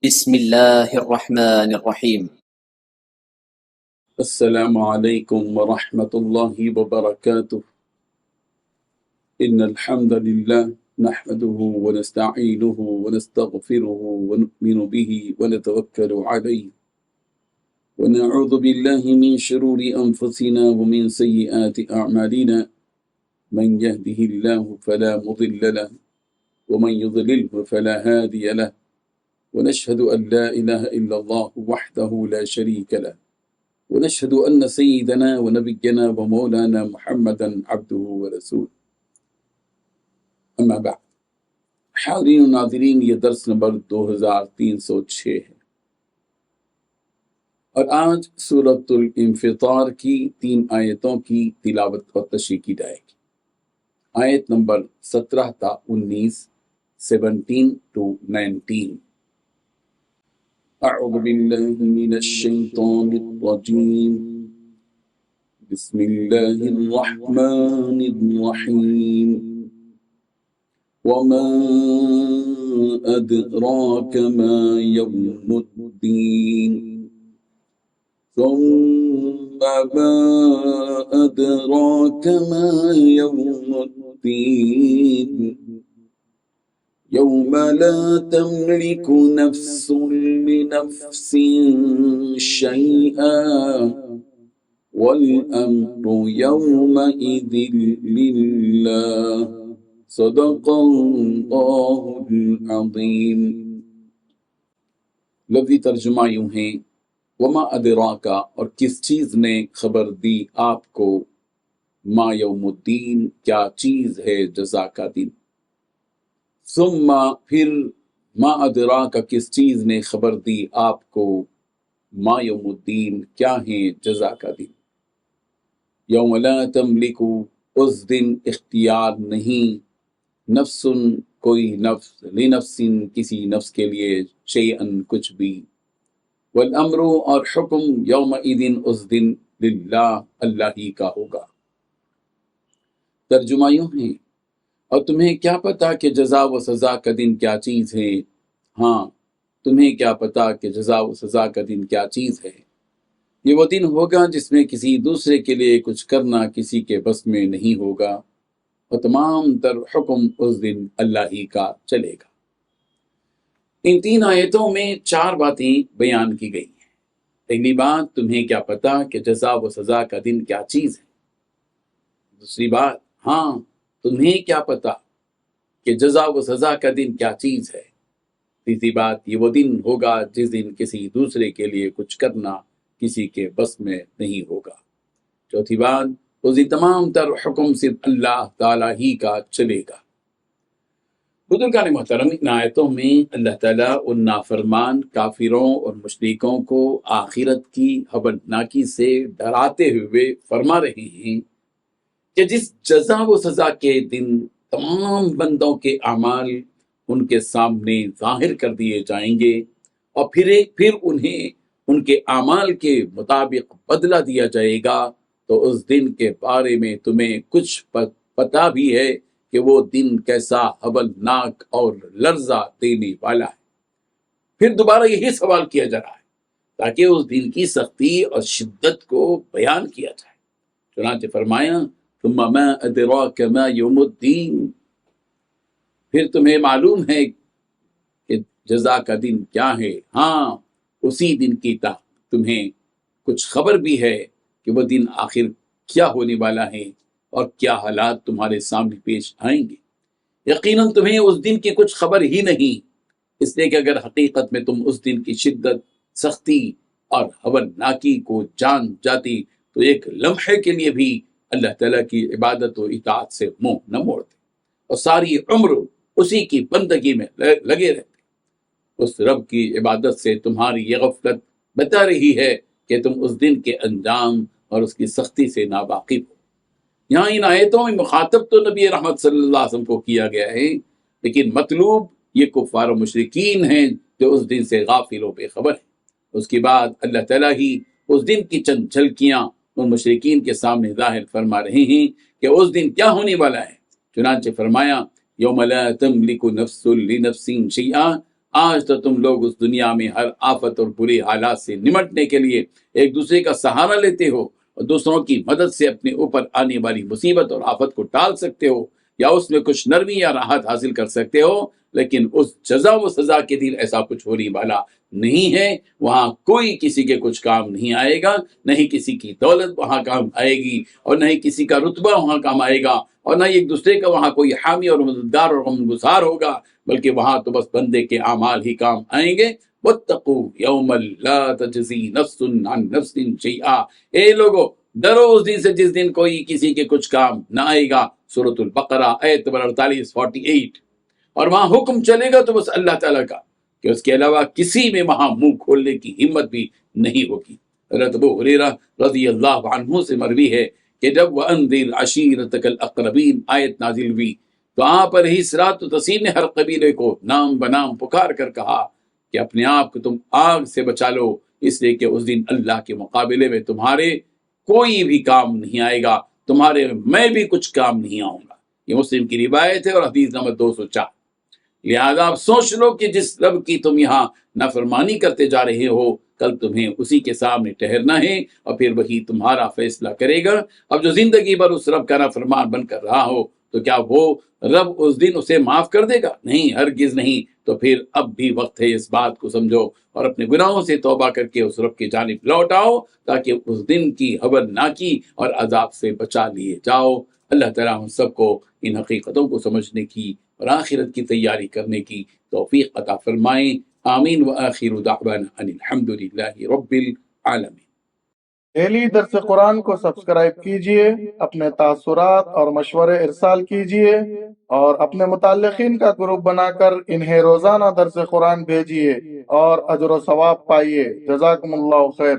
بسم الله الرحمن الرحيم. السلام عليكم ورحمة الله وبركاته. إن الحمد لله نحمده ونستعينه ونستغفره ونؤمن به ونتوكل عليه ونعوذ بالله من شرور أنفسنا ومن سيئات أعمالنا. من يهده الله فلا مضل له ومن يضلله فلا هادي له، ونشهد أن لا إله إلا الله وحده لا شريك له، ونشهد أن سيدنا ونبينا ومولانا محمدا عبده ورسوله. اما بعد، حاضرین و ناظرین، یہ درس نمبر 2306 ہے، اور آج سورۃ الانفطار کی 3 آیتوں کی تلاوت اور تشریح کی جائے گی۔ آیت نمبر 17 تا 19، 17 to 19۔ اعوذ باللہ من الشیطان الرجیم، بسم اللہ الرحمن الرحیم۔ وما أدراك ما يوم الدين، ثم ما أدراك ما يوم الدين، يوم لا تملك نفس لنفس شيئا والأمر يومئذ لله، صدق اللہ العظیم۔ لفظی ترجمہ یوں ہے، وما ادراکا، اور کس چیز نے خبر دی آپ کو، ما یوم الدین، کیا چیز ہے جزا کا دن، ثم، پھر، ما ادراکا، کس چیز نے خبر دی آپ کو، ما یوم الدین، کیا ہے جزا کا دن۔ یوم لا تملک، اس دن اختیار نہیں، نفس، کوئی نفس، لنفس، کسی نفس کے لیے، شیئن، کچھ بھی، والامر، اور حکم، یومئذ، اس دن، للہ، اللہ ہی کا ہوگا۔ ترجمہ یوں ہے، اور تمہیں کیا پتا کہ جزا و سزا کا دن کیا چیز ہے؟ ہاں، تمہیں کیا پتا کہ جزا و سزا کا دن کیا چیز ہے؟ یہ وہ دن ہوگا جس میں کسی دوسرے کے لیے کچھ کرنا کسی کے بس میں نہیں ہوگا، اور تمام تر حکم اس دن اللہ ہی کا چلے گا۔ ان 3 آیتوں میں 4 باتیں بیان کی گئی ہیں۔ پہلی بات، تمہیں کیا پتا کہ جزا و سزا کا دن کیا چیز ہے۔ دوسری بات، ہاں، تمہیں کیا پتا کہ جزا و سزا کا دن کیا چیز ہے۔ تیسری بات، یہ وہ دن ہوگا جس دن کسی دوسرے کے لیے کچھ کرنا کسی کے بس میں نہیں ہوگا۔ چوتھی بات، اس دن تمام تر حکم صرف اللہ تعالیٰ ہی کا چلے گا۔ بزرگان محترم، ان آیتوں میں اللہ تعالیٰ ان نافرمان کافروں اور مشرکوں کو آخرت کی ہولناکی سے ڈراتے ہوئے فرما رہے ہیں کہ جس جزا و سزا کے دن تمام بندوں کے اعمال ان کے سامنے ظاہر کر دیے جائیں گے، اور پھر انہیں ان کے اعمال کے مطابق بدلہ دیا جائے گا، تو اس دن کے بارے میں تمہیں کچھ پتہ بھی ہے کہ وہ دن کیسا ہولناک اور لرزہ دینے والا ہے۔ پھر دوبارہ یہی سوال کیا جا رہا ہے تاکہ اس دن کی سختی اور شدت کو بیان کیا جائے۔ چنانچہ فرمایا، ثم ما ادراک ما یوم الدین، پھر تمہیں معلوم ہے کہ جزا کا دن کیا ہے۔ ہاں، اسی دن کی تمہیں کچھ خبر بھی ہے کہ وہ دن آخر کیا ہونے والا ہے اور کیا حالات تمہارے سامنے پیش آئیں گے۔ یقیناً تمہیں اس دن کی کچھ خبر ہی نہیں، اس لیے کہ اگر حقیقت میں تم اس دن کی شدت، سختی اور ہولناکی کو جان جاتی تو ایک لمحے کے لیے بھی اللہ تعالیٰ کی عبادت و اطاعت سے منہ نہ موڑتے، اور ساری عمر اسی کی بندگی میں لگے رہتے۔ اس رب کی عبادت سے تمہاری یہ غفلت بتا رہی ہے کہ تم اس دن کے انجام اور اس کی سختی سے ناواقف ہو۔ یہاں ان آیتوں میں مخاطب تو نبی رحمت صلی اللہ علیہ وسلم کو کیا گیا ہے، لیکن مطلوب یہ کفار و مشرکین ہیں جو اس دن سے غافل و بے خبر ہیں۔ اس کے بعد اللہ تعالیٰ ہی اس دن کی چند جھلکیاں ان مشرکین کے سامنے ظاہر فرما رہے ہیں کہ اس دن کیا ہونے والا ہے۔ چنانچہ فرمایا، یوم لا تملک نفس لنفس شیئا، آج تو تم لوگ اس دنیا میں ہر آفت اور بری حالات سے نمٹنے کے لیے ایک دوسرے کا سہارا لیتے ہو اور دوسروں کی مدد سے اپنے اوپر آنے والی مصیبت اور آفت کو ٹال سکتے ہو یا اس میں کچھ نرمی یا راحت حاصل کر سکتے ہو، لیکن اس جزا و سزا کے دن ایسا کچھ ہونے والا نہیں ہے۔ وہاں کوئی کسی کے کچھ کام نہیں آئے گا، نہ ہی کسی کی دولت وہاں کام آئے گی اور نہ ہی کسی کا رتبہ وہاں کام آئے گا، اور نہ ایک دوسرے کا وہاں کوئی حامی اور مددگار اور غمگسار ہوگا، بلکہ وہاں تو بس بندے کے اعمال ہی کام آئیں گے۔ واتقوا یوما لا تجزی نفس عن نفس شیئا، اے لوگو ڈرو اس دن سے جس دن کوئی کسی کے کچھ کام نہ آئے گا۔ سورۃ البقرہ آیت نمبر 48۔ اور وہاں حکم چلے گا تو بس اللہ تعالیٰ کا، کہ اس کے علاوہ کسی میں وہاں منہ کھولنے کی ہمت بھی نہیں ہوگی۔ حضرت ابو ہریرہ رضی اللہ عنہ سے مروی ہے کہ جب وَأَنذِرْ عَشِيرَتَكَ الْأَقْرَبِينَ آیت نازل ہوئی تو آپ علیہ الصلوۃ والتسلیم نے ہر قبیلے کو نام بنام پکار کر کہا کہ اپنے آپ کو تم آگ سے بچا لو، اس لیے کہ اس دن اللہ کے مقابلے میں تمہارے کوئی بھی کام نہیں آئے گا، تمہارے میں بھی کچھ کام نہیں آؤں گا۔ یہ مسلم کی روایت ہے اور حدیث نمبر 204۔ لہذا آپ سوچ لو کہ جس رب کی تم یہاں نافرمانی کرتے جا رہے ہو، کل تمہیں اسی کے سامنے ٹھہرنا ہے اور پھر وہی تمہارا فیصلہ کرے گا۔ اب جو زندگی بھر اس رب کا نافرمان بن کر رہا ہو تو کیا وہ رب اس دن اسے معاف کر دے گا؟ نہیں، ہرگز نہیں۔ تو پھر اب بھی وقت ہے، اس بات کو سمجھو اور اپنے گناہوں سے توبہ کر کے اس رب کی جانب لوٹ آؤ تاکہ اس دن کی خبرناکی اور عذاب سے بچا لیے جاؤ۔ اللہ تعالیٰ ہم سب کو ان حقیقتوں کو سمجھنے کی اور آخرت کی تیاری کرنے کی توفیق عطا فرمائیں۔ آمین وآخر دعوانا ان الحمد للہ رب العالمین۔ ڈیلی درس قرآن کو سبسکرائب کیجئے، اپنے تاثرات اور مشورے ارسال کیجئے اور اپنے متعلقین کا گروپ بنا کر انہیں روزانہ درس قرآن بھیجئے اور اجر و ثواب پائیے۔ جزاکم اللہ خیر۔